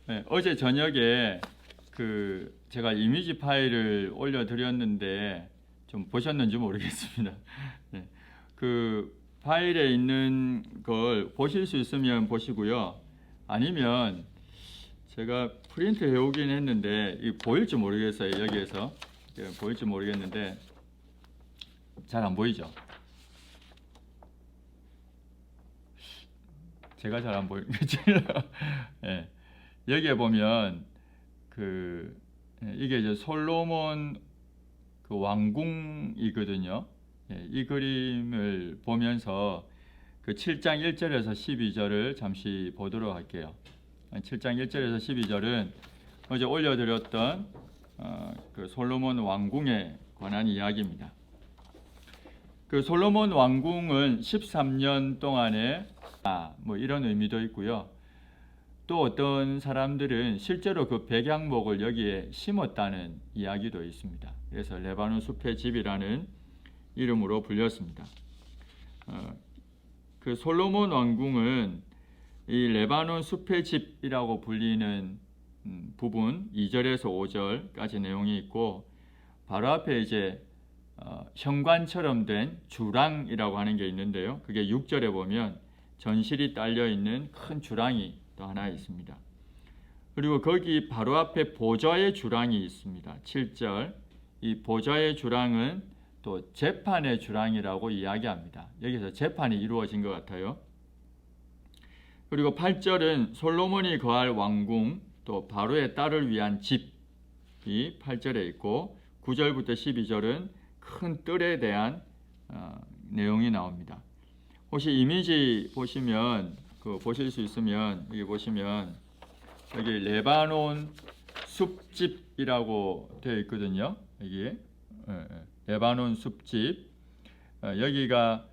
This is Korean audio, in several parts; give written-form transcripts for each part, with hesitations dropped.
네, 어제 저녁에 제가 이미지 파일을 올려드렸는데 좀 보셨는지 모르겠습니다. 네, 그 파일에 있는 걸 보실 수 있으면 보시고요. 아니면 제가 프린트 해오긴 했는데 이 보일지 모르겠어요. 여기에서 보일지 모르겠는데 잘 안 보이죠? 제가 잘 안 보이겠죠? 네. 여기에 보면 이게 이제 솔로몬 왕궁이거든요. 이 그림을 보면서 7장 1절에서 12절을 잠시 보도록 할게요. 7장 1절에서 12절은 어제 올려드렸던 솔로몬 왕궁에 관한 이야기입니다. 솔로몬 왕궁은 13년 동안에 뭐 이런 의미도 있고요. 또 어떤 사람들은 실제로 그 백향목을 여기에 심었다는 이야기도 있습니다. 그래서 레바논 숲의 집이라는 이름으로 불렸습니다. 솔로몬 왕궁은 이 레바논 숲의 집이라고 불리는 부분 2절에서 5절까지 내용이 있고, 바로 앞에 이제 현관처럼 된 주랑이라고 하는 게 있는데요. 그게 6절에 보면 전실이 딸려 있는 큰 주랑이 또 하나 있습니다. 그리고 거기 바로 앞에 보좌의 주랑이 있습니다. 7절. 이 보좌의 주랑은 또 재판의 주랑이라고 이야기합니다. 여기서 재판이 이루어진 것 같아요. 그리고 8절은 솔로몬이 거할 왕궁, 또 바로의 딸을 위한 집이 8절에 있고, 9절부터 12절은 큰 뜰에 대한 내용이 나옵니다. 혹시 이미지 보시면 보실 수 있으면 여기 보시면 여기 레바논 숲집이라고 되어 있거든요. 여기 레바논 숲집, 여기가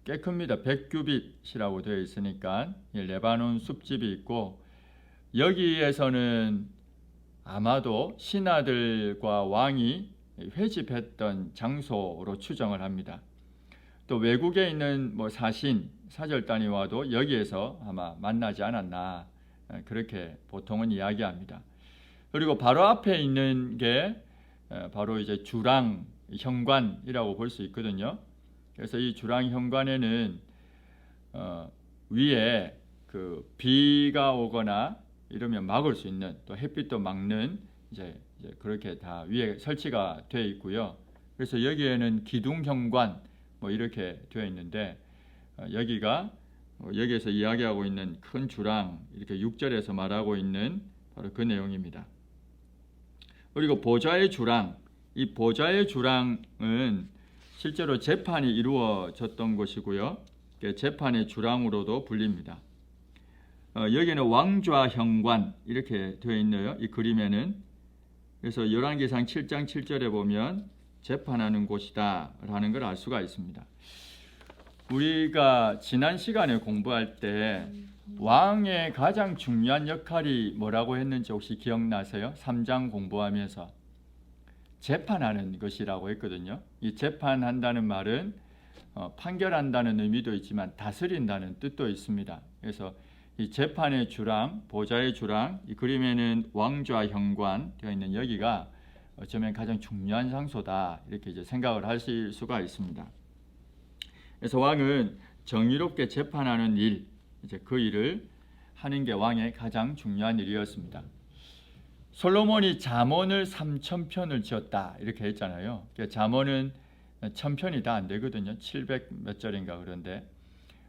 꽤 큽니다. 100규빗이라고 되어 있으니까 레바논 숲집이 있고, 여기에서는 아마도 신하들과 왕이 회집했던 장소로 추정을 합니다. 또 외국에 있는 사절 단위와도 여기에서 아마 만나지 않았나, 그렇게 보통은 이야기합니다. 그리고 바로 앞에 있는 게 바로 이제 주랑 현관이라고 볼 수 있거든요. 그래서 이 주랑 현관에는 위에 비가 오거나 이러면 막을 수 있는, 또 햇빛도 막는 이제 그렇게 다 위에 설치가 되어 있고요. 그래서 여기에는 기둥 현관 이렇게 되어 있는데, 여기에서 이야기하고 있는 큰 주랑, 이렇게 6절에서 말하고 있는 바로 그 내용입니다. 그리고 보좌의 주랑, 이 보좌의 주랑은 실제로 재판이 이루어졌던 것이고요. 재판의 주랑으로도 불립니다. 여기는 왕좌 현관 이렇게 되어 있네요. 이 그림에는. 그래서 열왕기상 7장 7절에 보면 재판하는 곳이다 라는 걸 알 수가 있습니다. 우리가 지난 시간에 공부할 때 왕의 가장 중요한 역할이 뭐라고 했는지 혹시 기억나세요? 3장 공부하면서 재판하는 것이라고 했거든요. 이 재판한다는 말은 판결한다는 의미도 있지만 다스린다는 뜻도 있습니다. 그래서 이 재판의 주랑, 보좌의 주랑, 이 그림에는 왕좌 현관 되어 있는 여기가 어쩌면 가장 중요한 장소다, 이렇게 이제 생각을 하실 수가 있습니다. 그래서 왕은 정의롭게 재판하는 일, 이제 그 일을 하는 게 왕의 가장 중요한 일이었습니다. 솔로몬이 잠언을 3,000편을 지었다 이렇게 했잖아요. 잠언은 1,000편이 다 안 되거든요. 700 몇 절인가 그런데.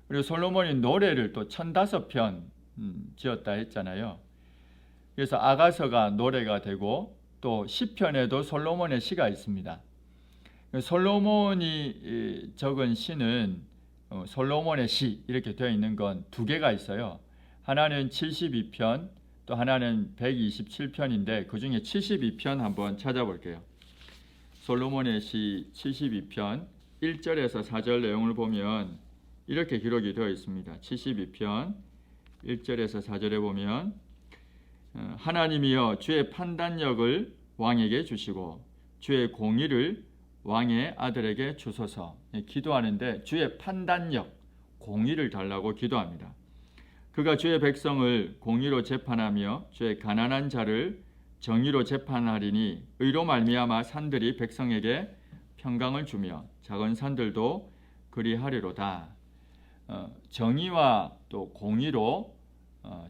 그리고 솔로몬이 노래를 또 1,005편 지었다 했잖아요. 그래서 아가서가 노래가 되고, 또 시편에도 솔로몬의 시가 있습니다. 솔로몬이 적은 시는 솔로몬의 시 이렇게 되어 있는 건 두 개가 있어요. 하나는 72편, 또 하나는 127편인데 그 중에 72편 한번 찾아볼게요. 솔로몬의 시 72편 1절에서 4절 내용을 보면 이렇게 기록이 되어 있습니다. 72편 1절에서 4절에 보면 하나님이여 주의 판단력을 왕에게 주시고 주의 공의를 왕의 아들에게 주소서. 기도하는데 주의 판단력, 공의를 달라고 기도합니다. 그가 주의 백성을 공의로 재판하며 주의 가난한 자를 정의로 재판하리니 의로 말미암아 산들이 백성에게 평강을 주며 작은 산들도 그리하리로다. 정의와 또 공의로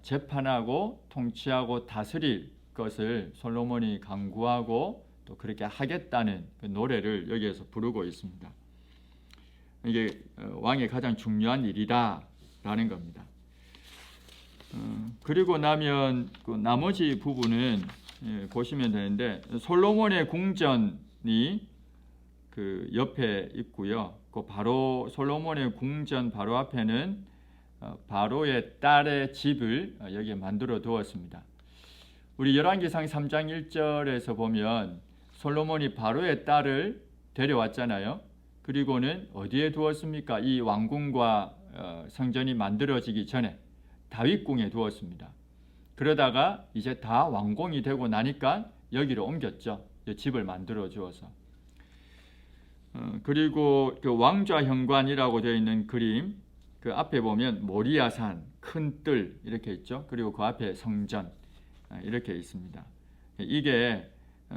재판하고 통치하고 다스릴 것을 솔로몬이 강구하고 또 그렇게 하겠다는 그 노래를 여기에서 부르고 있습니다. 이게 왕의 가장 중요한 일이다라는 겁니다. 그리고 나면 그 나머지 부분은 보시면 되는데 솔로몬의 궁전이 그 옆에 있고요. 그 바로 솔로몬의 궁전 바로 앞에는 바로의 딸의 집을 여기에 만들어 두었습니다. 우리 열왕기상 3장 1절에서 보면 솔로몬이 바로의 딸을 데려왔잖아요. 그리고는 어디에 두었습니까? 이 왕궁과 성전이 만들어지기 전에 다윗궁에 두었습니다. 그러다가 이제 다 완공이 되고 나니까 여기로 옮겼죠. 집을 만들어 주어서. 그리고 그 왕좌현관이라고 되어 있는 그림, 그 앞에 보면 모리아산, 큰 뜰 이렇게 있죠. 그리고 그 앞에 성전 이렇게 있습니다. 이게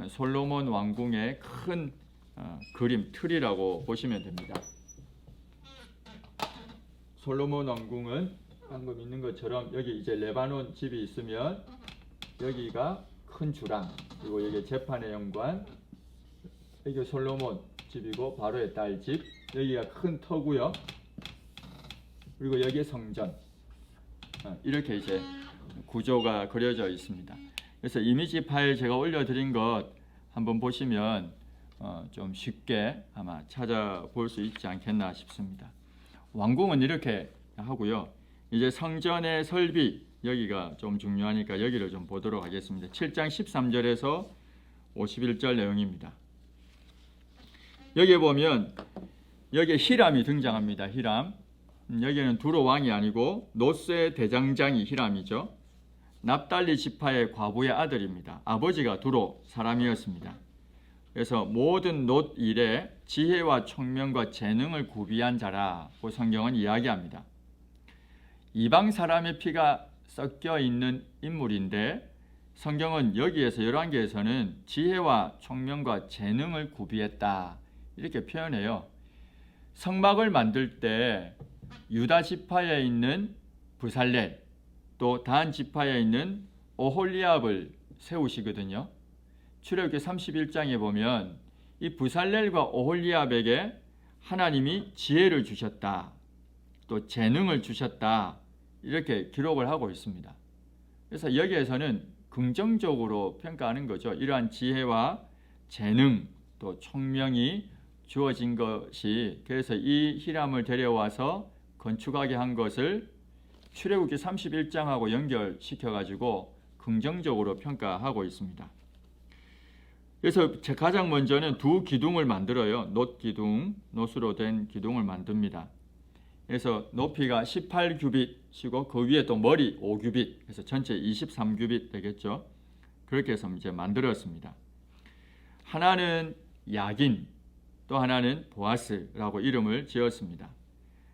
솔로몬 왕궁의 큰 그림, 틀이라고 보시면 됩니다. 솔로몬 왕궁은 방금 있는 것처럼 여기 이제 레바논 집이 있으면 여기가 큰 주랑, 그리고 여기 재판의 영관, 여기 솔로몬 집이고 바로의 딸 집, 여기가 큰 터고요. 그리고 여기 성전. 이렇게 이제 구조가 그려져 있습니다. 그래서 이미지 파일 제가 올려드린 것 한번 보시면 좀 쉽게 아마 찾아볼 수 있지 않겠나 싶습니다. 왕궁은 이렇게 하고요. 이제 성전의 설비, 여기가 좀 중요하니까 여기를 좀 보도록 하겠습니다. 7장 13절에서 51절 내용입니다. 여기에 보면 여기에 히람이 등장합니다. 히람. 여기는 두로 왕이 아니고 놋의 대장장이 히람이죠. 납달리 지파의 과부의 아들입니다. 아버지가 두로 사람이었습니다. 그래서 모든 놋 일에 지혜와 총명과 재능을 구비한 자라고 성경은 이야기합니다. 이방 사람의 피가 섞여 있는 인물인데 성경은 여기에서 열왕기에서는 지혜와 총명과 재능을 구비했다 이렇게 표현해요. 성막을 만들 때 유다 지파에 있는 부살렐, 또 단 지파에 있는 오홀리압을 세우시거든요. 출애굽기 31장에 보면 이 부살렐과 오홀리압에게 하나님이 지혜를 주셨다, 또 재능을 주셨다 이렇게 기록을 하고 있습니다. 그래서 여기에서는 긍정적으로 평가하는 거죠. 이러한 지혜와 재능 또 총명이 주어진 것이, 그래서 이 히람을 데려와서 건축하게 한 것을 출애굽기 31장하고 연결시켜 가지고 긍정적으로 평가하고 있습니다. 그래서 가장 먼저는 두 기둥을 만들어요. 놋 기둥, 놋으로 된 기둥을 만듭니다. 그래서 높이가 18규빗이고 그 위에 또 머리 5규빗, 그래서 전체 23규빗 되겠죠. 그렇게 해서 이제 만들었습니다. 하나는 야긴, 또 하나는 보아스라고 이름을 지었습니다.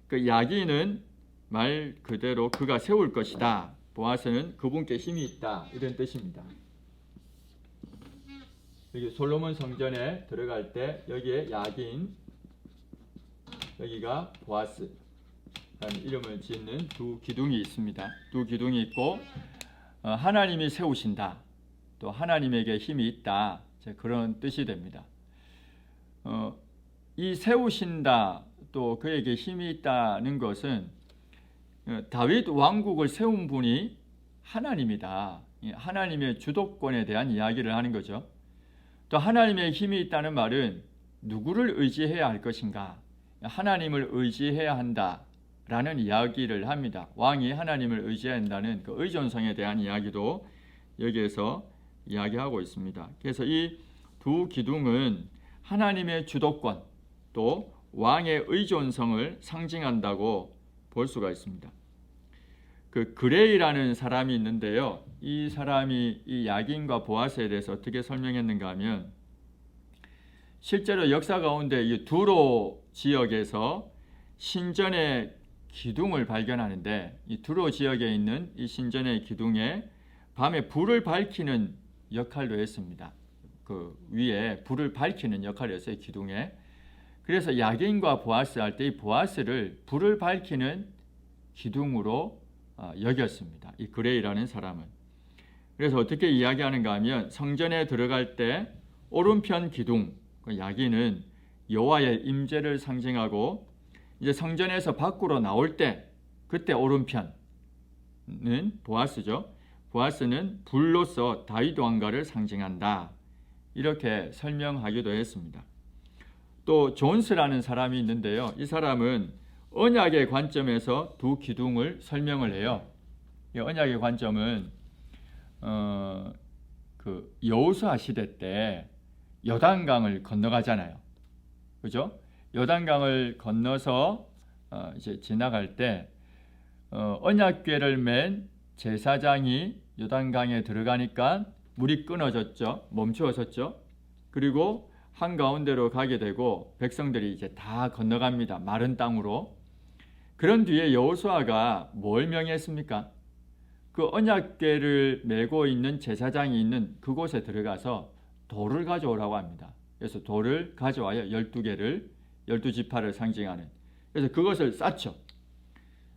그 야긴은 말 그대로 그가 세울 것이다. 보아스는 그분께 힘이 있다. 이런 뜻입니다. 여기 솔로몬 성전에 들어갈 때 여기에 야긴, 여기가 보아스 라는 이름을 짓는 두 기둥이 있습니다. 두 기둥이 있고 하나님이 세우신다. 또 하나님에게 힘이 있다. 그런 뜻이 됩니다. 이 세우신다, 또 그에게 힘이 있다는 것은 다윗 왕국을 세운 분이 하나님이다. 하나님의 주도권에 대한 이야기를 하는 거죠. 또 하나님의 힘이 있다는 말은 누구를 의지해야 할 것인가? 하나님을 의지해야 한다라는 이야기를 합니다. 왕이 하나님을 의지해야 한다는 그 의존성에 대한 이야기도 여기에서 이야기하고 있습니다. 그래서 이 두 기둥은 하나님의 주도권 또 왕의 의존성을 상징한다고 볼 수가 있습니다. 그 그레이라는 사람이 있는데요. 이 사람이 이 야긴과 보아스에 대해서 어떻게 설명했는가 하면, 실제로 역사 가운데 이 두로 지역에서 신전의 기둥을 발견하는데 이 두로 지역에 있는 이 신전의 기둥에 밤에 불을 밝히는 역할도 했습니다. 그 위에 불을 밝히는 역할이었어요, 기둥에. 그래서 야긴과 보아스 할 때 이 보아스를 불을 밝히는 기둥으로 여겼습니다. 이 그레이라는 사람은. 그래서 어떻게 이야기하는가 하면 성전에 들어갈 때 오른편 기둥, 야긴은 여호와의 임재를 상징하고 이제 성전에서 밖으로 나올 때 그때 오른편은 보아스죠. 보아스는 불로서 다윗 왕가를 상징한다. 이렇게 설명하기도 했습니다. 또 존스라는 사람이 있는데요. 이 사람은 언약의 관점에서 두 기둥을 설명을 해요. 이 언약의 관점은 그 여호수아 시대 때 요단강을 건너가잖아요. 그죠? 요단강을 건너서 이제 지나갈 때 언약궤를 맨 제사장이 요단강에 들어가니까 물이 끊어졌죠. 멈추어졌죠. 그리고 한가운데로 가게 되고 백성들이 이제 다 건너갑니다. 마른 땅으로. 그런 뒤에 여호수아가 뭘 명했습니까? 그 언약궤를 메고 있는 제사장이 있는 그곳에 들어가서 돌을 가져오라고 합니다. 그래서 돌을 가져와요. 12개를, 12지파를 상징하는. 그래서 그것을 쌓죠.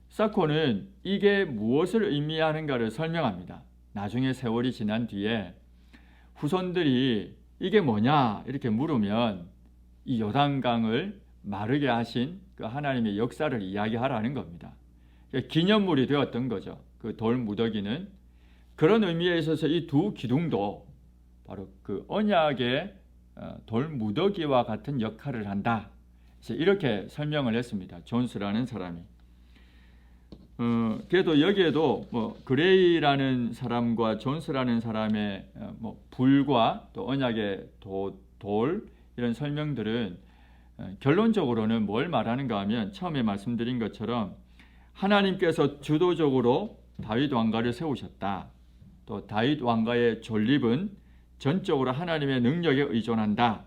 쌓고는 이게 무엇을 의미하는가를 설명합니다. 나중에 세월이 지난 뒤에 후손들이 이게 뭐냐 이렇게 물으면 이 요단강을 마르게 하신 그 하나님의 역사를 이야기하라는 겁니다. 기념물이 되었던 거죠. 그 돌 무더기는. 그런 의미에 있어서 이 두 기둥도 바로 그 언약의 돌 무더기와 같은 역할을 한다. 이렇게 설명을 했습니다. 존스라는 사람이. 그래도 여기에도 뭐 그레이라는 사람과 존스라는 사람의 뭐 불과 또 언약의 돌 이런 설명들은 결론적으로는 뭘 말하는가 하면 처음에 말씀드린 것처럼 하나님께서 주도적으로 다윗 왕가를 세우셨다. 또 다윗 왕가의 존립은 전적으로 하나님의 능력에 의존한다.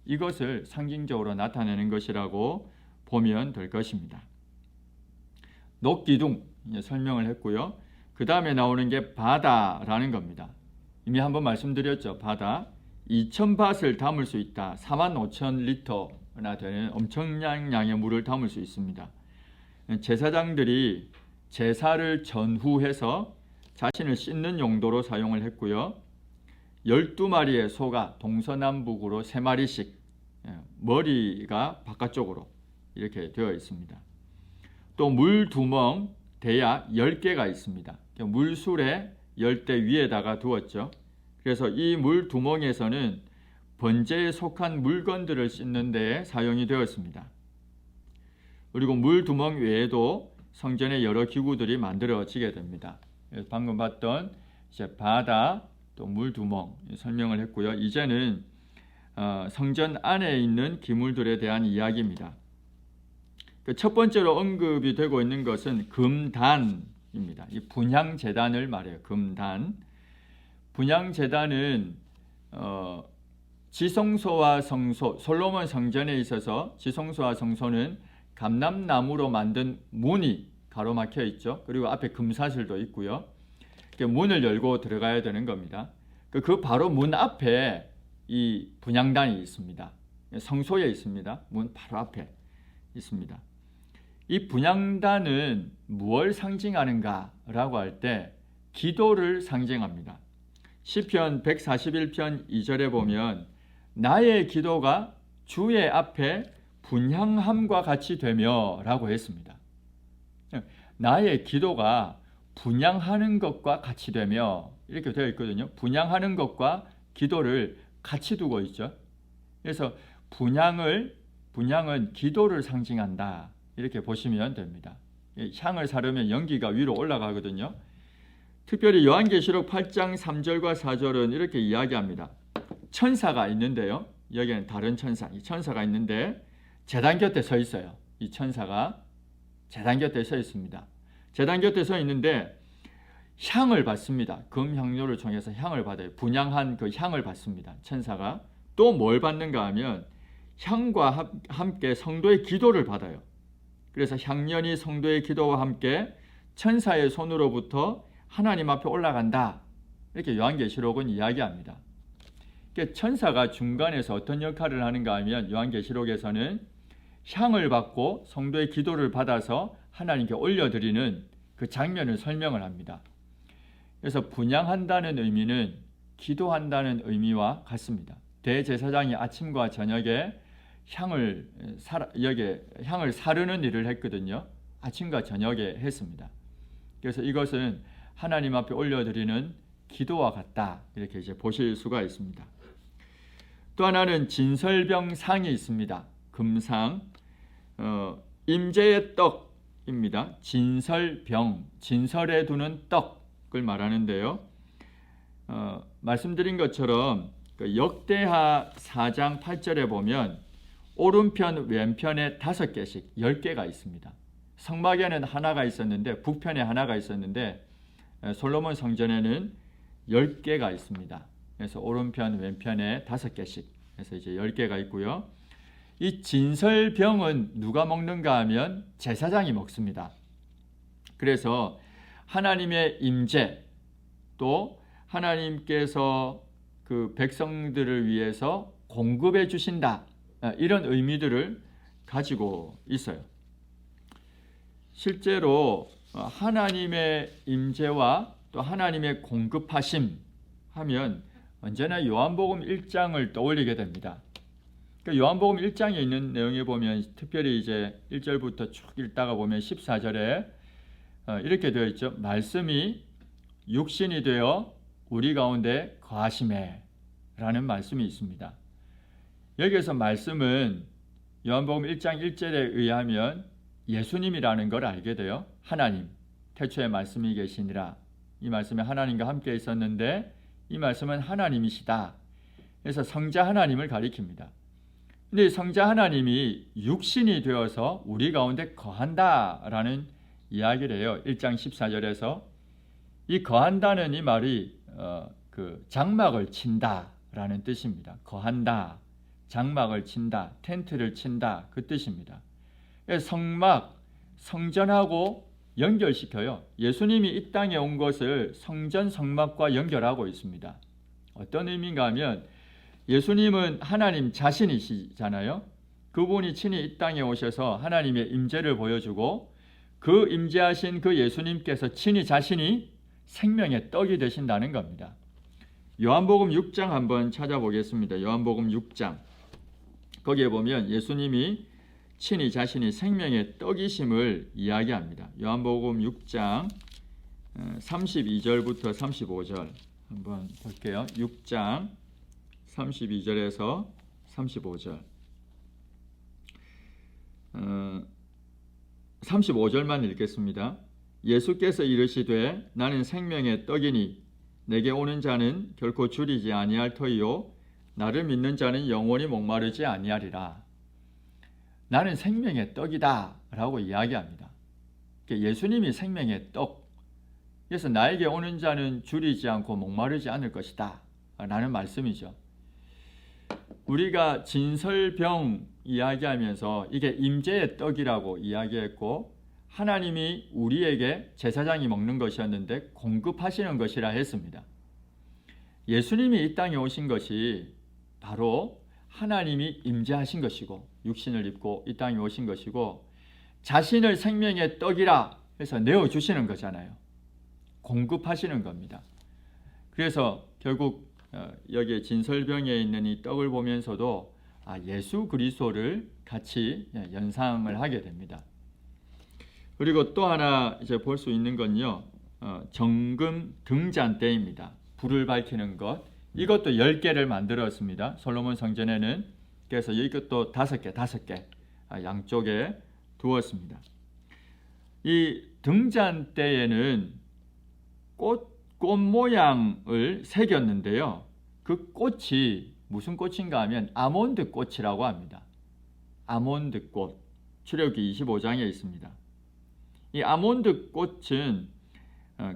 이것을 상징적으로 나타내는 것이라고 보면 될 것입니다. 녹기둥 설명을 했고요. 그 다음에 나오는 게 바다라는 겁니다. 이미 한번 말씀드렸죠. 바다 2,000밭을 담을 수 있다. 45,000리터나 되는 엄청난 양의 물을 담을 수 있습니다. 제사장들이 제사를 전후해서 자신을 씻는 용도로 사용을 했고요. 12마리의 소가 동서남북으로 3마리씩 머리가 바깥쪽으로 이렇게 되어 있습니다. 또 물두멍 대야 10개가 있습니다. 물술에 열대 위에다가 두었죠. 그래서 이 물두멍에서는 번제에 속한 물건들을 씻는 데에 사용이 되었습니다. 그리고 물두멍 외에도 성전에 여러 기구들이 만들어지게 됩니다. 방금 봤던 이제 바다 또 물두멍 설명을 했고요. 이제는 성전 안에 있는 기물들에 대한 이야기입니다. 첫 번째로 언급이 되고 있는 것은 금단입니다. 이 분향제단을 말해요. 금단. 분향제단은 지성소와 성소, 솔로몬 성전에 있어서 지성소와 성소는 감람나무로 만든 문이 가로막혀 있죠. 그리고 앞에 금사슬도 있고요. 문을 열고 들어가야 되는 겁니다. 그 바로 문 앞에 이 분향단이 있습니다. 성소에 있습니다. 문 바로 앞에 있습니다. 이 분향단은 무엇을 상징하는가라고 할 때 기도를 상징합니다. 시편 141편 2절에 보면 나의 기도가 주의 앞에 분향함과 같이 되며 라고 했습니다. 나의 기도가 분향하는 것과 같이 되며 이렇게 되어 있거든요. 분향하는 것과 기도를 같이 두고 있죠. 그래서 분향은 기도를 상징한다. 이렇게 보시면 됩니다. 향을 사르면 연기가 위로 올라가거든요. 특별히 요한계시록 8장 3절과 4절은 이렇게 이야기합니다. 천사가 있는데요. 여기는 다른 천사, 이 천사가 있는데 제단 곁에 서 있어요. 이 천사가 제단 곁에 서 있습니다. 제단 곁에 서 있는데 향을 받습니다. 금향료를 통해서 향을 받아요. 분향한 그 향을 받습니다. 천사가 또 뭘 받는가 하면 향과 함께 성도의 기도를 받아요. 그래서 향연이 성도의 기도와 함께 천사의 손으로부터 하나님 앞에 올라간다. 이렇게 요한계시록은 이야기합니다. 천사가 중간에서 어떤 역할을 하는가 하면 요한계시록에서는 향을 받고 성도의 기도를 받아서 하나님께 올려드리는 그 장면을 설명을 합니다. 그래서 분향한다는 의미는 기도한다는 의미와 같습니다. 대제사장이 아침과 저녁에 향을 사르는 일을 했거든요. 아침과 저녁에 했습니다. 그래서 이것은 하나님 앞에 올려드리는 기도와 같다. 이렇게 이제 보실 수가 있습니다. 또 하나는 진설병상이 있습니다. 금상, 임재의 떡입니다. 진설병, 진설에 두는 떡을 말하는데요. 말씀드린 것처럼 역대하 4장 8절에 보면 오른편 왼편에 5개씩 10개가 있습니다. 성막에는 하나가 있었는데 북편에 하나가 있었는데 솔로몬 성전에는 10개가 있습니다. 그래서 오른편 왼편에 5개씩 해서 이제 10개가 있고요. 이 진설병은 누가 먹는가 하면 제사장이 먹습니다. 그래서 하나님의 임재 또 하나님께서 그 백성들을 위해서 공급해 주신다. 이런 의미들을 가지고 있어요. 실제로 하나님의 임재와 또 하나님의 공급하심 하면 언제나 요한복음 1장을 떠올리게 됩니다. 요한복음 1장에 있는 내용에 보면 특별히 이제 1절부터 쭉 읽다가 보면 14절에 이렇게 되어 있죠. 말씀이 육신이 되어 우리 가운데 거하심에 라는 말씀이 있습니다. 여기에서 말씀은 요한복음 1장 1절에 의하면 예수님이라는 걸 알게 돼요. 하나님, 태초에 말씀이 계시니라. 이 말씀에 하나님과 함께 있었는데 이 말씀은 하나님이시다. 그래서 성자 하나님을 가리킵니다. 근데 성자 하나님이 육신이 되어서 우리 가운데 거한다라는 이야기를 해요. 1장 14절에서 이 거한다는 이 말이 그 장막을 친다라는 뜻입니다. 거한다, 장막을 친다, 텐트를 친다 그 뜻입니다. 성막, 성전하고 연결시켜요. 예수님이 이 땅에 온 것을 성전, 성막과 연결하고 있습니다. 어떤 의미인가 하면 예수님은 하나님 자신이시잖아요. 그분이 친히 이 땅에 오셔서 하나님의 임재를 보여주고 그 임재하신 그 예수님께서 친히 자신이 생명의 떡이 되신다는 겁니다. 요한복음 6장 한번 찾아보겠습니다. 요한복음 6장 거기에 보면 예수님이 친히 자신이 생명의 떡이심을 이야기합니다. 요한복음 6장 32절부터 35절 한번 볼게요. 6장 32절에서 35절 35절만 읽겠습니다. 예수께서 이르시되 나는 생명의 떡이니 내게 오는 자는 결코 줄이지 아니할 터이요 나를 믿는 자는 영원히 목마르지 아니하리라. 나는 생명의 떡이다 라고 이야기합니다. 예수님이 생명의 떡, 그래서 나에게 오는 자는 줄이지 않고 목마르지 않을 것이다 라는 말씀이죠. 우리가 진설병 이야기하면서 이게 임재의 떡이라고 이야기했고 하나님이 우리에게 제사장이 먹는 것이었는데 공급하시는 것이라 했습니다. 예수님이 이 땅에 오신 것이 바로 하나님이 임재하신 것이고 육신을 입고 이 땅에 오신 것이고 자신을 생명의 떡이라 해서 내어주시는 거잖아요. 공급하시는 겁니다. 그래서 결국 여기에 진설병에 있는 이 떡을 보면서도 예수 그리스도를 같이 연상을 하게 됩니다. 그리고 또 하나 이제 볼 수 있는 건요. 정금 등잔대입니다. 불을 밝히는 것. 이것도 10개를 만들었습니다. 솔로몬 성전에는. 그래서 이것도 5개 양쪽에 두었습니다. 이 등잔대에는 꽃 모양을 새겼는데요. 그 꽃이 무슨 꽃인가 하면 아몬드 꽃이라고 합니다. 아몬드 꽃. 출애굽기 25장에 있습니다. 이 아몬드 꽃은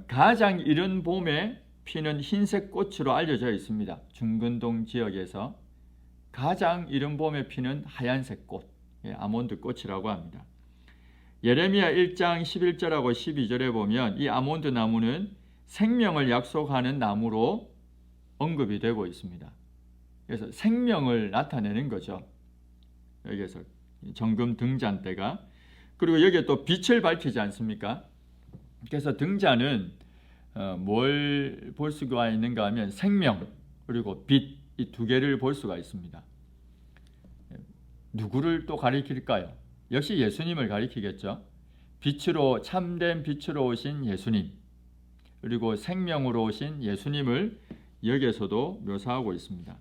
가장 이른 봄에 피는 흰색 꽃으로 알려져 있습니다. 중근동 지역에서 가장 이른 봄에 피는 하얀색 꽃, 아몬드 꽃이라고 합니다. 예레미야 1장 11절하고 12절에 보면 이 아몬드 나무는 생명을 약속하는 나무로 언급이 되고 있습니다. 그래서 생명을 나타내는 거죠. 여기에서 정금 등잔대가. 그리고 여기에 또 빛을 밝히지 않습니까? 그래서 등잔은 뭘 볼 수가 있는가 하면 생명 그리고 빛, 이 두 개를 볼 수가 있습니다. 누구를 또 가리킬까요? 역시 예수님을 가리키겠죠. 빛으로, 참된 빛으로 오신 예수님, 그리고 생명으로 오신 예수님을 여기에서도 묘사하고 있습니다.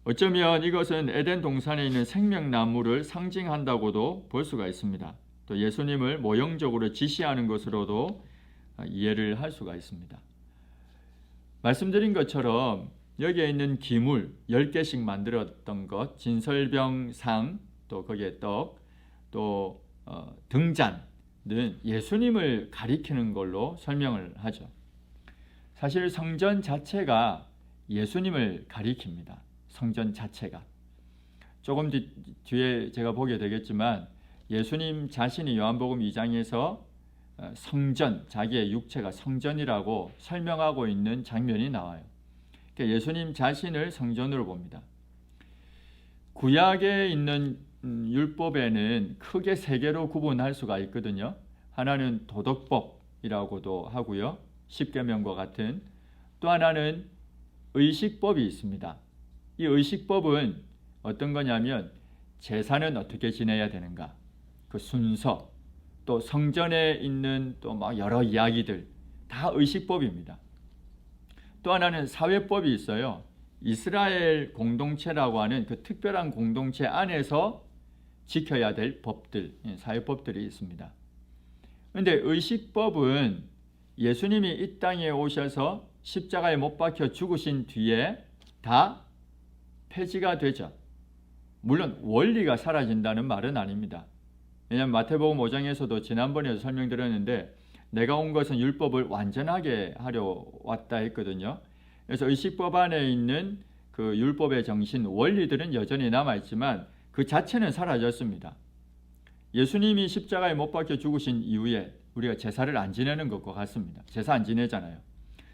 어쩌면 이것은 에덴 동산에 있는 생명나무를 상징한다고도 볼 수가 있습니다. 또 예수님을 모형적으로 지시하는 것으로도 이해를 할 수가 있습니다. 말씀드린 것처럼 여기에 있는 기물 10개씩 만들었던 것, 진설병상, 또 거기에 떡, 또 등잔은 예수님을 가리키는 걸로 설명을 하죠. 사실 성전 자체가 예수님을 가리킵니다. 성전 자체가. 조금 뒤에 제가 보게 되겠지만 예수님 자신이 요한복음 2장에서 성전, 자기의 육체가 성전이라고 설명하고 있는 장면이 나와요. 예수님 자신을 성전으로 봅니다. 구약에 있는 율법에는 크게 세 개로 구분할 수가 있거든요. 하나는 도덕법이라고도 하고요. 십계명과 같은. 또 하나는 의식법이 있습니다. 이 의식법은 어떤 거냐면 제사는 어떻게 지내야 되는가, 그 순서, 또 성전에 있는 또 막 여러 이야기들 다 의식법입니다. 또 하나는 사회법이 있어요. 이스라엘 공동체라고 하는 그 특별한 공동체 안에서 지켜야 될 법들, 사회법들이 있습니다. 그런데 의식법은 예수님이 이 땅에 오셔서 십자가에 못 박혀 죽으신 뒤에 다 폐지가 되죠. 물론 원리가 사라진다는 말은 아닙니다. 왜냐하면 마태복음 5장에서도 지난번에 설명드렸는데 내가 온 것은 율법을 완전하게 하려 왔다 했거든요. 그래서 의식법 안에 있는 그 율법의 정신, 원리들은 여전히 남아있지만 그 자체는 사라졌습니다. 예수님이 십자가에 못 박혀 죽으신 이후에 우리가 제사를 안 지내는 것과 같습니다. 제사 안 지내잖아요.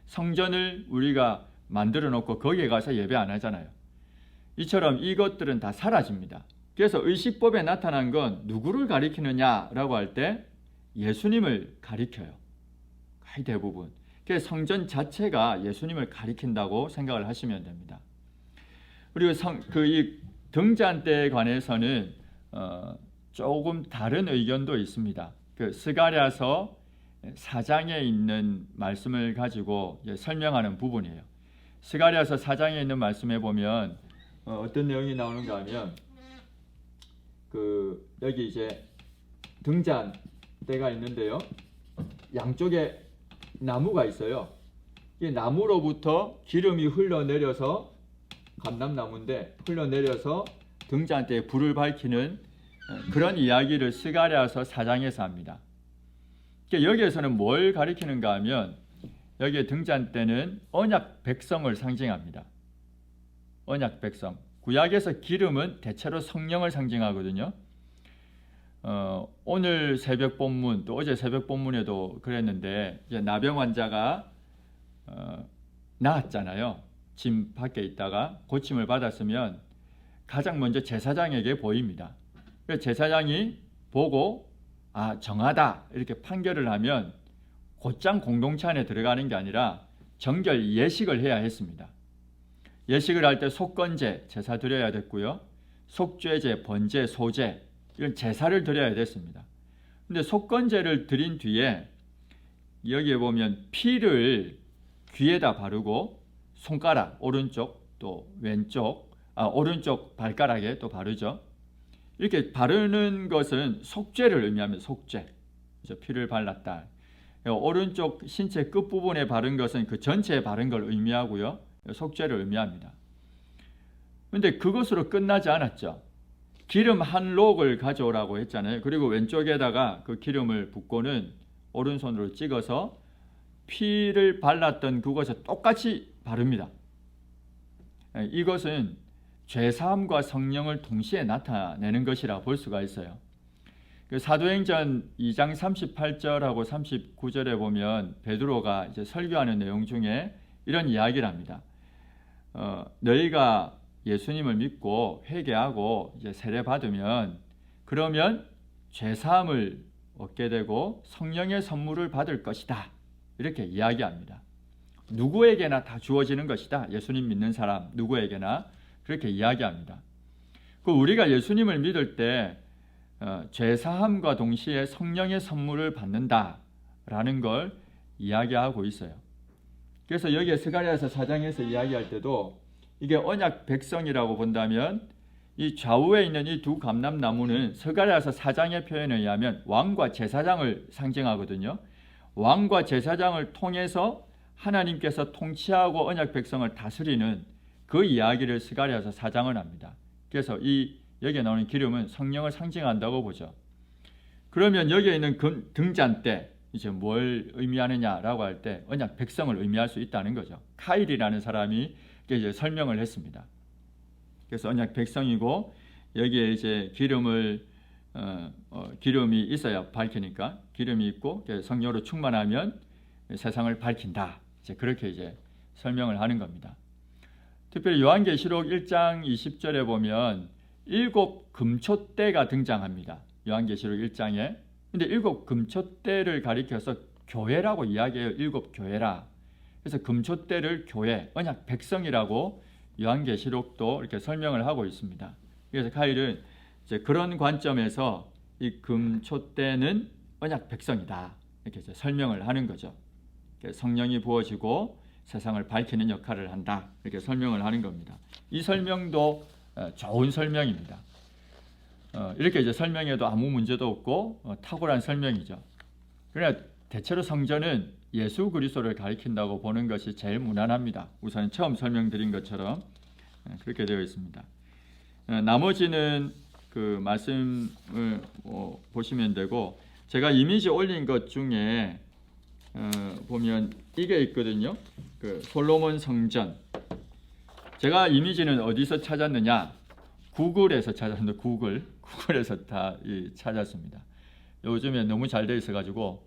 성전을 우리가 만들어 놓고 거기에 가서 예배 안 하잖아요. 이처럼 이것들은 다 사라집니다. 그래서 의식법에 나타난 건 누구를 가리키느냐라고 할 때 예수님을 가리켜요. 거의 대부분. 그래서 성전 자체가 예수님을 가리킨다고 생각을 하시면 됩니다. 그리고 이 등잔대에 관해서는 조금 다른 의견도 있습니다. 그 스가랴서 4장에 있는 말씀을 가지고 설명하는 부분이에요. 스가랴서 4장에 있는 말씀에 보면 어떤 내용이 나오는가 하면 여기 이제 등잔대가 있는데요. 양쪽에 나무가 있어요. 이 나무로부터 기름이 흘러내려서, 감람나무인데 흘러내려서 등잔대에 불을 밝히는 그런 이야기를 스가랴서 4장에서 합니다. 여기에서는 뭘 가리키는가 하면 여기에 등잔대는 언약 백성을 상징합니다. 언약 백성. 구약에서 기름은 대체로 성령을 상징하거든요. 오늘 새벽 본문, 또 어제 새벽 본문에도 그랬는데 이제 나병 환자가 나았잖아요. 짐 밖에 있다가 고침을 받았으면 가장 먼저 제사장에게 보입니다. 그래서 제사장이 보고 정하다 이렇게 판결을 하면 곧장 공동체 안에 들어가는 게 아니라 정결 예식을 해야 했습니다. 예식을 할 때 속건제 제사 드려야 됐고요. 속죄제, 번제, 소제 이런 제사를 드려야 됐습니다. 근데 속건제를 드린 뒤에 여기에 보면 피를 귀에다 바르고 손가락 오른쪽 또 왼쪽 오른쪽 발가락에 또 바르죠. 이렇게 바르는 것은 속죄를 의미합니다. 속죄. 피를 발랐다. 오른쪽 신체 끝부분에 바른 것은 그 전체에 바른 걸 의미하고요. 속죄를 의미합니다. 그런데 그것으로 끝나지 않았죠. 기름 한 록을 가져오라고 했잖아요. 그리고 왼쪽에다가 그 기름을 붓고는 오른손으로 찍어서 피를 발랐던 그것에 똑같이 바릅니다. 이것은 죄사함과 성령을 동시에 나타내는 것이라 볼 수가 있어요. 그 사도행전 2장 38절하고 39절에 보면 베드로가 이제 설교하는 내용 중에 이런 이야기를 합니다. 너희가 예수님을 믿고 회개하고 이제 세례 받으면 그러면 죄 사함을 얻게 되고 성령의 선물을 받을 것이다. 이렇게 이야기합니다. 누구에게나 다 주어지는 것이다. 예수님 믿는 사람 누구에게나 그렇게 이야기합니다. 그 우리가 예수님을 믿을 때 죄사함과 동시에 성령의 선물을 받는다라는 걸 이야기하고 있어요. 그래서 여기에 스가랴서 4장에서 이야기할 때도 이게 언약 백성이라고 본다면 이 좌우에 있는 이 두 감람나무는 스가랴서 4장의 표현에 의하면 왕과 제사장을 상징하거든요. 왕과 제사장을 통해서 하나님께서 통치하고 언약 백성을 다스리는 그 이야기를 스가랴서 4장은 합니다. 그래서 여기에 나오는 기름은 성령을 상징한다고 보죠. 그러면 여기에 있는 등잔대 이제 뭘 의미하느냐라고 할 때 언약 백성을 의미할 수 있다는 거죠. 카일이라는 사람이 이제 설명을 했습니다. 그래서 언약 백성이고 여기에 이제 기름이 있어야 밝히니까 기름이 있고 성령으로 충만하면 세상을 밝힌다. 이제 그렇게 이제 설명을 하는 겁니다. 특별히 요한계시록 1장 20절에 보면 7 금초대가 등장합니다. 요한계시록 1장에. 근데 7 금초대를 가리켜서 교회라고 이야기해요. 7 교회라. 그래서 금초대를 교회, 언약 백성이라고 요한계시록도 이렇게 설명을 하고 있습니다. 그래서 카일은 이제 그런 관점에서 이 금초대는 언약 백성이다. 이렇게 이제 설명을 하는 거죠. 성령이 부어지고 세상을 밝히는 역할을 한다. 이렇게 설명을 하는 겁니다. 이 설명도 좋은 설명입니다. 이렇게 이제 설명해도 아무 문제도 없고 탁월한 설명이죠. 그러나 대체로 성전은 예수 그리스도를 가리킨다고 보는 것이 제일 무난합니다. 우선 처음 설명드린 것처럼 그렇게 되어 있습니다. 나머지는 그 말씀을 보시면 되고 제가 이미지 올린 것 중에 보면 이게 있거든요. 그 솔로몬 성전. 제가 이미지는 어디서 찾았느냐? 구글에서 찾았는데 구글에서 다 찾았습니다. 요즘에 너무 잘 되어 있어가지고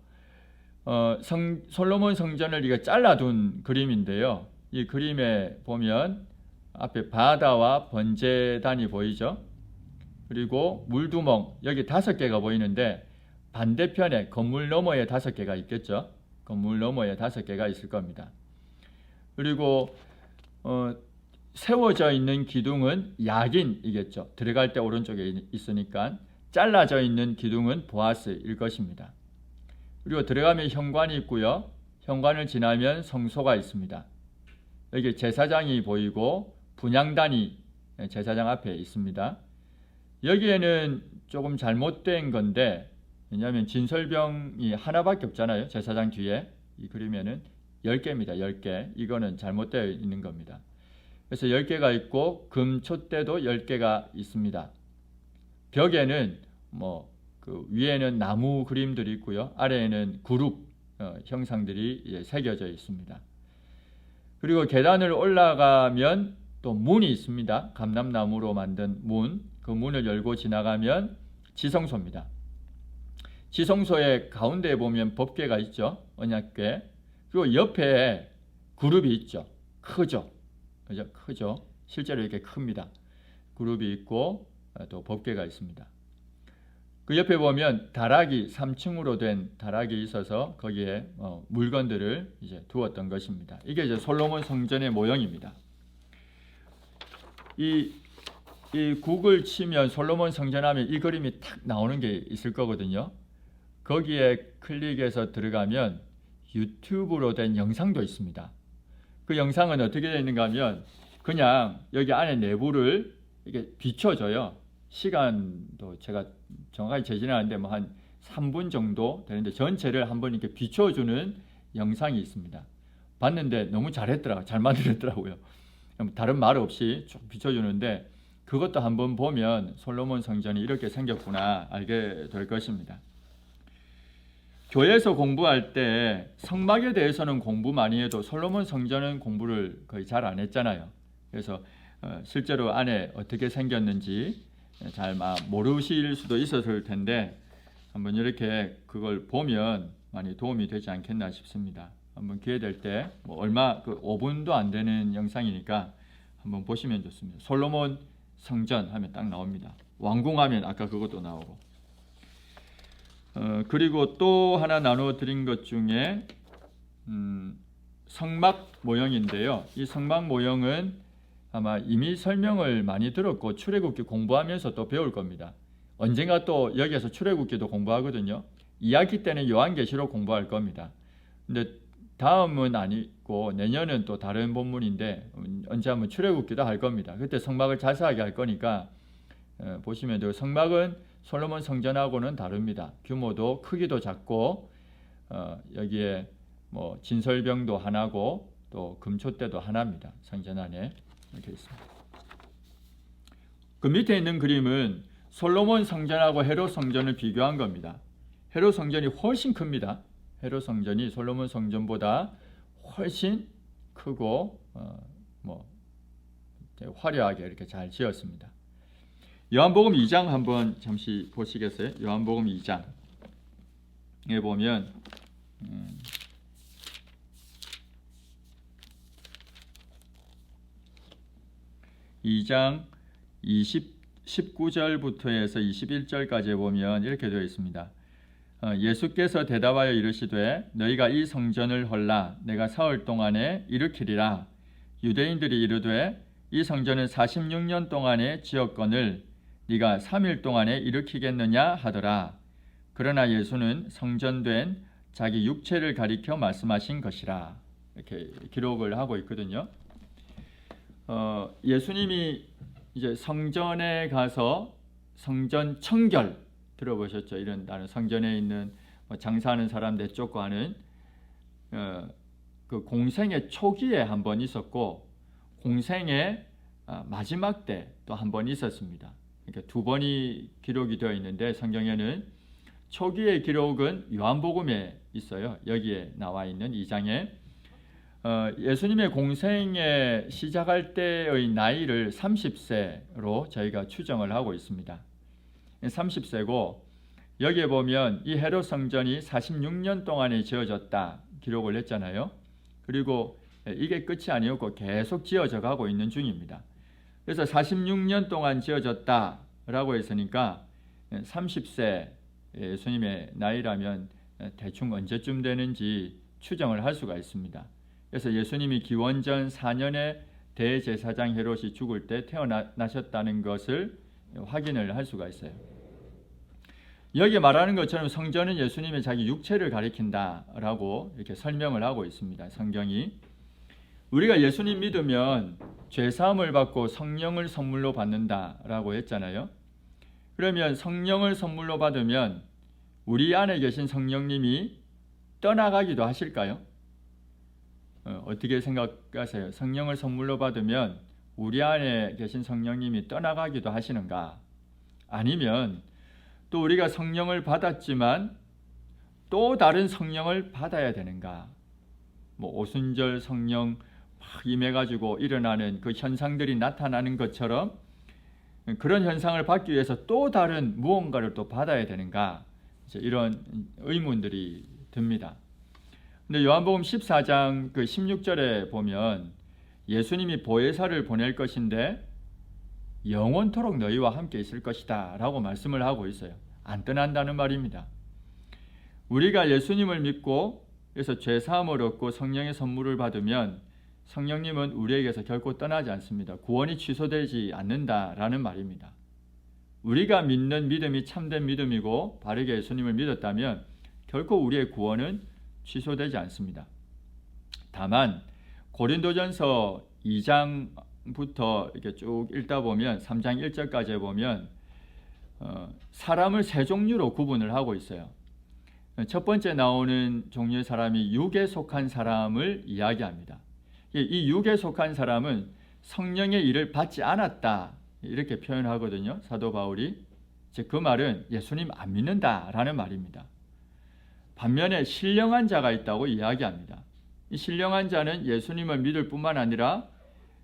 솔로몬 성전을 이거 잘라둔 그림인데요. 이 그림에 보면 앞에 바다와 번제단이 보이죠. 그리고 물두멍 여기 5개가 보이는데 반대편에 건물 너머에 5개가 있겠죠. 건물 너머에 5개가 있을 겁니다. 그리고 세워져 있는 기둥은 야긴이겠죠. 들어갈 때 오른쪽에 있으니까 잘라져 있는 기둥은 보아스일 것입니다. 그리고 들어가면 현관이 있고요. 현관을 지나면 성소가 있습니다. 여기 제사장이 보이고 분향단이 제사장 앞에 있습니다. 여기에는 조금 잘못된 건데 왜냐하면 진설병이 하나밖에 없잖아요. 제사장 뒤에 이 그림에는 10개입니다. 10개. 이거는 잘못되어 있는 겁니다. 그래서 10개가 있고 금촛대도 10개가 있습니다. 벽에는 그 위에는 나무 그림들이 있고요. 아래에는 그룹 형상들이 새겨져 있습니다. 그리고 계단을 올라가면 또 문이 있습니다. 감람나무로 만든 문. 그 문을 열고 지나가면 지성소입니다. 지성소의 가운데에 보면 법궤가 있죠. 언약궤. 그리고 옆에 그룹이 있죠. 크죠. 그죠? 크죠. 실제로 이렇게 큽니다. 그룹이 있고 또 법궤가 있습니다. 그 옆에 보면 다락이 3층으로 된 다락이 있어서 거기에 물건들을 이제 두었던 것입니다. 이게 이제 솔로몬 성전의 모형입니다. 이 구글 치면 솔로몬 성전하면 이 그림이 탁 나오는 게 있을 거거든요. 거기에 클릭해서 들어가면 유튜브로 된 영상도 있습니다. 그 영상은 어떻게 되어 있는가 하면 그냥 여기 안에 내부를 이렇게 비춰줘요. 시간도 제가 정확하게 재지는 않는데 한 3분 정도 되는데 전체를 한번 이렇게 비춰주는 영상이 있습니다. 봤는데 너무 잘했더라고요. 잘 만들었더라고요. 다른 말 없이 쭉 비춰주는데 그것도 한번 보면 솔로몬 성전이 이렇게 생겼구나 알게 될 것입니다. 교회에서 공부할 때 성막에 대해서는 공부 많이 해도 솔로몬 성전은 공부를 거의 잘 안 했잖아요. 그래서 실제로 안에 어떻게 생겼는지 잘 모르실 수도 있었을 텐데 한번 이렇게 그걸 보면 많이 도움이 되지 않겠나 싶습니다. 한번 기회 될 때 얼마 5분도 안 되는 영상이니까 한번 보시면 좋습니다. 솔로몬 성전 하면 딱 나옵니다. 왕궁하면 아까 그것도 나오고. 그리고 또 하나 나누어 드린 것 중에 성막 모형인데요. 이 성막 모형은 아마 이미 설명을 많이 들었고 출애굽기 공부하면서 또 배울 겁니다. 언젠가 또 여기에서 출애굽기도 공부하거든요. 2학기 때는 요한계시록 공부할 겁니다. 근데 다음은 아니고 내년은 또 다른 본문인데 언제 한번 출애굽기도 할 겁니다. 그때 성막을 자세하게 할 거니까 보시면 돼요. 성막은 솔로몬 성전하고는 다릅니다. 규모도 크기도 작고 여기에 진설병도 하나고 또 금초대도 하나입니다. 성전 안에 이렇게 있습니다. 그 밑에 있는 그림은 솔로몬 성전하고 헤롯 성전을 비교한 겁니다. 헤롯 성전이 훨씬 큽니다. 헤롯 성전이 솔로몬 성전보다 훨씬 크고 화려하게 이렇게 잘 지었습니다. 요한복음 2장 한번 잠시 보시겠어요? 요한복음 2장에 보면 2장 19절부터 해서 21절까지 보면 이렇게 되어 있습니다. 예수께서 대답하여 이르시되 너희가 이 성전을 헐라 내가 사흘 동안에 일으키리라. 유대인들이 이르되 이 성전은 46년 동안에 지었거늘 네가 3일 동안에 일으키겠느냐 하더라. 그러나 예수는 성전된 자기 육체를 가리켜 말씀하신 것이라. 이렇게 기록을 하고 있거든요. 예수님이 이제 성전에 가서 성전 청결 들어보셨죠? 이런 나는 성전에 있는 장사하는 사람 내쫓고 하는 그 공생의 초기에 한 번 있었고 공생의 마지막 때 또 한 번 있었습니다. 그러니까 두 번이 기록이 되어 있는데 성경에는 초기의 기록은 요한복음에 있어요. 여기에 나와 있는 2장에 예수님의 공생에 시작할 때의 나이를 30세로 저희가 추정을 하고 있습니다. 30세고 여기에 보면 이 헤롯 성전이 46년 동안에 지어졌다 기록을 했잖아요. 그리고 이게 끝이 아니었고 계속 지어져 가고 있는 중입니다. 그래서 46년 동안 지어졌다라고 했으니까 30세 예수님의 나이라면 대충 언제쯤 되는지 추정을 할 수가 있습니다. 그래서 예수님이 기원전 4년에 대제사장 헤롯이 죽을 때 태어나셨다는 것을 확인을 할 수가 있어요. 여기 말하는 것처럼 성전은 예수님의 자기 육체를 가리킨다라고 이렇게 설명을 하고 있습니다. 성경이. 우리가 예수님 믿으면 죄사함을 받고 성령을 선물로 받는다라고 했잖아요. 그러면 성령을 선물로 받으면 우리 안에 계신 성령님이 떠나가기도 하실까요? 어떻게 생각하세요? 성령을 선물로 받으면 우리 안에 계신 성령님이 떠나가기도 하시는가? 아니면 또 우리가 성령을 받았지만 또 다른 성령을 받아야 되는가? 오순절 성령 막 임해가지고 일어나는 그 현상들이 나타나는 것처럼 그런 현상을 받기 위해서 또 다른 무언가를 또 받아야 되는가? 이런 의문들이 듭니다. 근데 요한복음 14장 그 16절에 보면 예수님이 보혜사를 보낼 것인데 영원토록 너희와 함께 있을 것이다 라고 말씀을 하고 있어요. 안 떠난다는 말입니다. 우리가 예수님을 믿고 그래서 죄사함을 얻고 성령의 선물을 받으면 성령님은 우리에게서 결코 떠나지 않습니다. 구원이 취소되지 않는다라는 말입니다. 우리가 믿는 믿음이 참된 믿음이고 바르게 예수님을 믿었다면 결코 우리의 구원은 취소되지 않습니다. 다만 고린도전서 2장부터 이렇게 쭉 읽다 보면 3장 1절까지 보면 사람을 세 종류로 구분을 하고 있어요. 첫 번째 나오는 종류의 사람이 육에 속한 사람을 이야기합니다. 이 육에 속한 사람은 성령의 일을 받지 않았다 이렇게 표현하거든요. 사도 바울이. 즉 그 말은 예수님 안 믿는다라는 말입니다. 반면에 신령한 자가 있다고 이야기합니다. 이 신령한 자는 예수님을 믿을 뿐만 아니라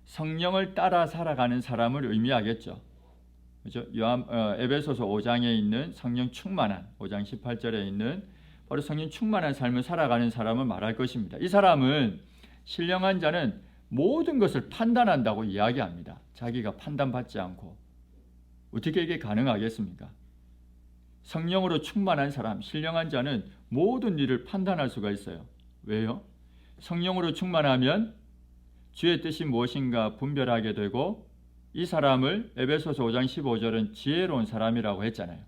성령을 따라 살아가는 사람을 의미하겠죠. 그죠? 에베소서 5장에 있는 성령 충만한 5장 18절에 있는 바로 성령 충만한 삶을 살아가는 사람을 말할 것입니다. 이 사람은 신령한 자는 모든 것을 판단한다고 이야기합니다. 자기가 판단받지 않고 어떻게 이게 가능하겠습니까? 성령으로 충만한 사람, 신령한 자는 모든 일을 판단할 수가 있어요. 왜요? 성령으로 충만하면 주의 뜻이 무엇인가 분별하게 되고 이 사람을 에베소서 5장 15절은 지혜로운 사람이라고 했잖아요.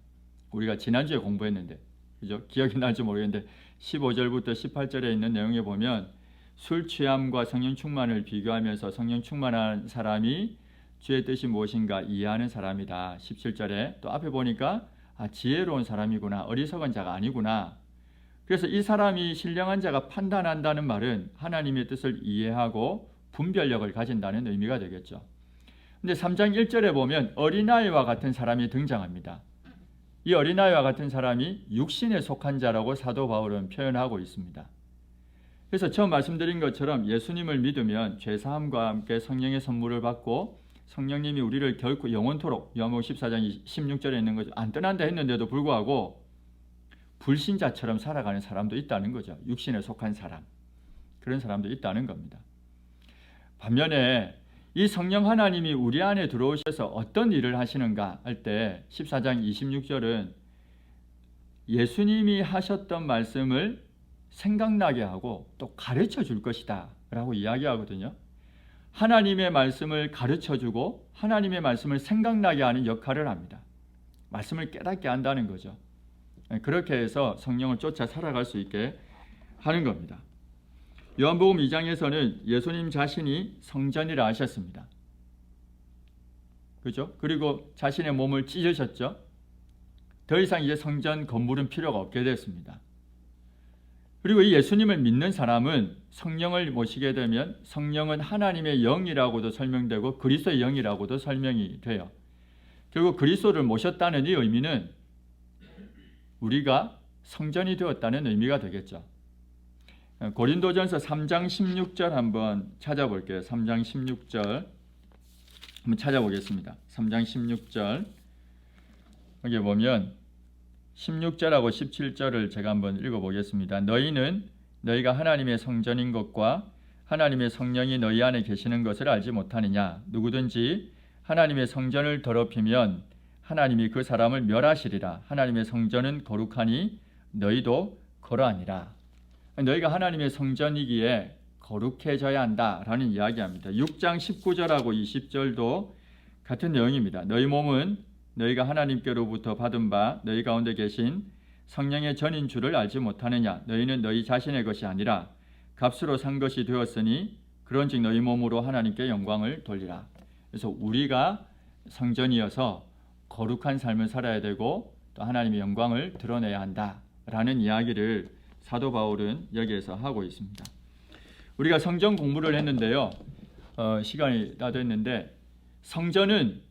우리가 지난주에 공부했는데 그죠? 기억이 날지 모르겠는데 15절부터 18절에 있는 내용에 보면 술 취함과 성령 충만을 비교하면서 성령 충만한 사람이 주의 뜻이 무엇인가 이해하는 사람이다. 17절에 또 앞에 보니까 지혜로운 사람이구나. 어리석은 자가 아니구나. 그래서 이 사람이 신령한 자가 판단한다는 말은 하나님의 뜻을 이해하고 분별력을 가진다는 의미가 되겠죠. 근데 3장 1절에 보면 어린아이와 같은 사람이 등장합니다. 이 어린아이와 같은 사람이 육신에 속한 자라고 사도 바울은 표현하고 있습니다. 그래서 처음 말씀드린 것처럼 예수님을 믿으면 죄사함과 함께 성령의 선물을 받고 성령님이 우리를 결코 영원토록 요한복음 14장 16절에 있는 거죠. 안 떠난다 했는데도 불구하고 불신자처럼 살아가는 사람도 있다는 거죠. 육신에 속한 사람. 그런 사람도 있다는 겁니다. 반면에 이 성령 하나님이 우리 안에 들어오셔서 어떤 일을 하시는가 할 때 14장 26절은 예수님이 하셨던 말씀을 생각나게 하고 또 가르쳐 줄 것이다 라고 이야기하거든요. 하나님의 말씀을 가르쳐 주고 하나님의 말씀을 생각나게 하는 역할을 합니다. 말씀을 깨닫게 한다는 거죠. 그렇게 해서 성령을 쫓아 살아갈 수 있게 하는 겁니다. 요한복음 2장에서는 예수님 자신이 성전이라 하셨습니다. 그죠? 그리고 자신의 몸을 찢으셨죠. 더 이상 이제 성전 건물은 필요가 없게 됐습니다. 그리고 이 예수님을 믿는 사람은 성령을 모시게 되면 성령은 하나님의 영이라고도 설명되고 그리스도의 영이라고도 설명이 돼요. 결국 그리스도를 모셨다는 이 의미는 우리가 성전이 되었다는 의미가 되겠죠. 고린도전서 3장 16절 한번 찾아볼게요. 3장 16절 한번 찾아보겠습니다. 3장 16절 여기 보면 16절하고 17절을 제가 한번 읽어보겠습니다. 너희는 너희가 하나님의 성전인 것과 하나님의 성령이 너희 안에 계시는 것을 알지 못하느냐. 누구든지 하나님의 성전을 더럽히면 하나님이 그 사람을 멸하시리라. 하나님의 성전은 거룩하니 너희도 거룩하니라. 너희가 하나님의 성전이기에 거룩해져야 한다라는 이야기합니다. 6장 19절하고 20절도 같은 내용입니다. 너희 몸은 너희가 하나님께로부터 받은 바 너희 가운데 계신 성령의 전인 줄을 알지 못하느냐. 너희는 너희 자신의 것이 아니라 값으로 산 것이 되었으니 그런즉 너희 몸으로 하나님께 영광을 돌리라. 그래서 우리가 성전이어서 거룩한 삶을 살아야 되고 또 하나님의 영광을 드러내야 한다라는 이야기를 사도 바울은 여기에서 하고 있습니다. 우리가 성전 공부를 했는데요. 시간이 다 됐는데 성전은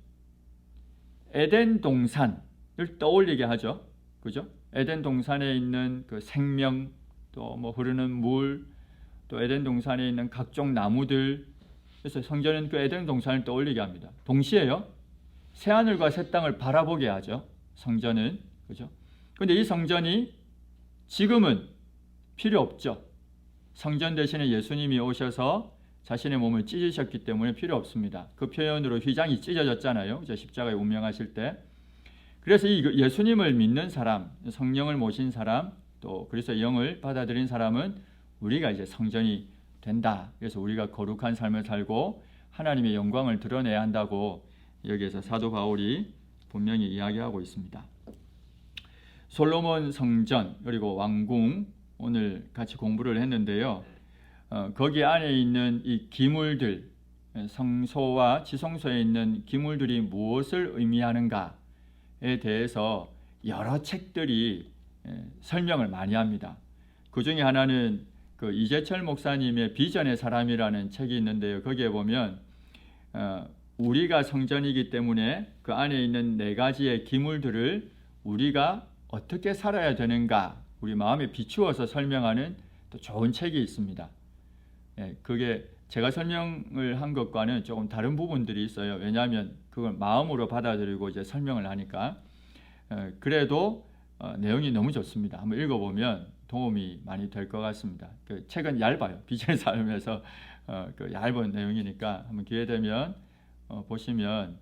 에덴 동산을 떠올리게 하죠. 그죠? 에덴 동산에 있는 그 생명, 또 뭐 흐르는 물, 또 에덴 동산에 있는 각종 나무들. 그래서 성전은 그 에덴 동산을 떠올리게 합니다. 동시에요. 새 하늘과 새 땅을 바라보게 하죠. 성전은. 그죠? 근데 이 성전이 지금은 필요 없죠. 성전 대신에 예수님이 오셔서 자신의 몸을 찢으셨기 때문에 필요 없습니다. 그 표현으로 휘장이 찢어졌잖아요. 십자가에 운명하실 때. 그래서 이 예수님을 믿는 사람, 성령을 모신 사람, 또 그래서 영을 받아들인 사람은 우리가 이제 성전이 된다. 그래서 우리가 거룩한 삶을 살고 하나님의 영광을 드러내야 한다고 여기에서 사도 바울이 분명히 이야기하고 있습니다. 솔로몬 성전 그리고 왕궁 오늘 같이 공부를 했는데요. 거기 안에 있는 이 기물들, 성소와 지성소에 있는 기물들이 무엇을 의미하는가에 대해서 여러 책들이 설명을 많이 합니다. 그 중에 하나는 그 이재철 목사님의 비전의 사람이라는 책이 있는데요. 거기에 보면 우리가 성전이기 때문에 그 안에 있는 4가지의 기물들을 우리가 어떻게 살아야 되는가 우리 마음에 비추어서 설명하는 또 좋은 책이 있습니다. 그게 제가 설명을 한 것과는 조금 다른 부분들이 있어요. 왜냐하면 그걸 마음으로 받아들이고 이제 설명을 하니까. 그래도 내용이 너무 좋습니다. 한번 읽어보면 도움이 많이 될 것 같습니다. 그 책은 얇아요. 비전의 삶에서 그 얇은 내용이니까 한번 기회 되면 보시면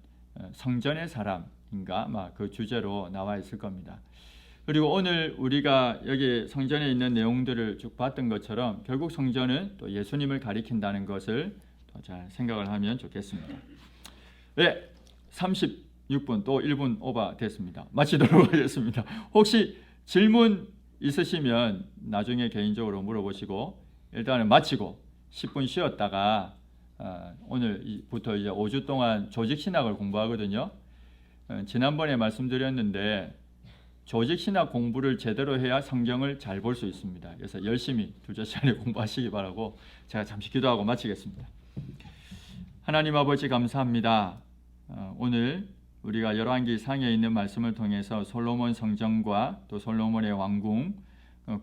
성전의 사람인가 아마 그 주제로 나와 있을 겁니다. 그리고 오늘 우리가 여기 성전에 있는 내용들을 쭉 봤던 것처럼 결국 성전은 또 예수님을 가리킨다는 것을 더 잘 생각을 하면 좋겠습니다. 네, 36분 또 1분 오버 됐습니다. 마치도록 하겠습니다. 혹시 질문 있으시면 나중에 개인적으로 물어보시고 일단은 마치고 10분 쉬었다가 오늘부터 이제 5주 동안 조직신학을 공부하거든요. 지난번에 말씀드렸는데 조직신학 공부를 제대로 해야 성경을 잘 볼 수 있습니다. 그래서 열심히 둘째 시간에 공부하시기 바라고 제가 잠시 기도하고 마치겠습니다. 하나님 아버지 감사합니다. 오늘 우리가 열왕기 상에 있는 말씀을 통해서 솔로몬 성전과 또 솔로몬의 왕궁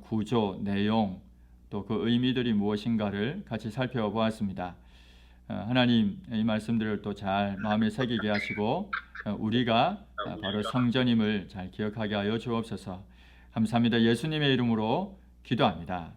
구조, 내용 또 그 의미들이 무엇인가를 같이 살펴보았습니다. 하나님 이 말씀들을 또 잘 마음에 새기게 하시고 우리가 바로 성전임을 잘 기억하게 하여 주옵소서. 감사합니다. 예수님의 이름으로 기도합니다.